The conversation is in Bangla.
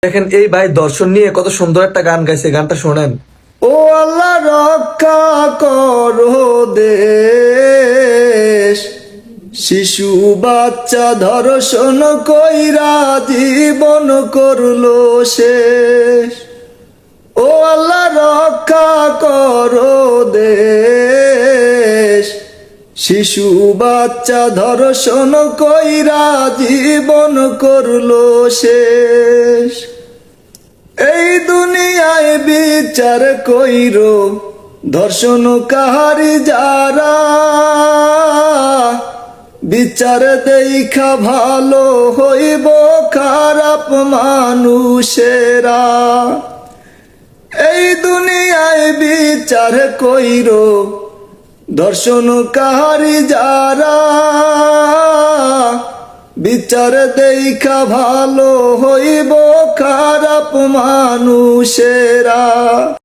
দেখেন এই ভাই দর্শন নিয়ে কত সুন্দর একটা গান গাইছে, গানটা শোনেন। ও আল্লাহ রক্ষা করো দেশ, শিশু বাচ্চা ধর্ষণ কইরা জীবন করলো শেষ। ও আল্লাহ রক্ষা করো দেশ, শিশু বাচ্চা ধর্ষণ কইরা জীবন করলো শেষ। এই দুনিয়ায় বিচার কইরো ধর্ষণ কাহারি যারা, বিচার দেখা ভালো হইব খারাপ মানুষেরা। এই দুনিয়ায় বিচার কইরো ধর্ষণ কাহারি যারা, বিচার দেখা ভালো হইব খারাপ মানুষেরা।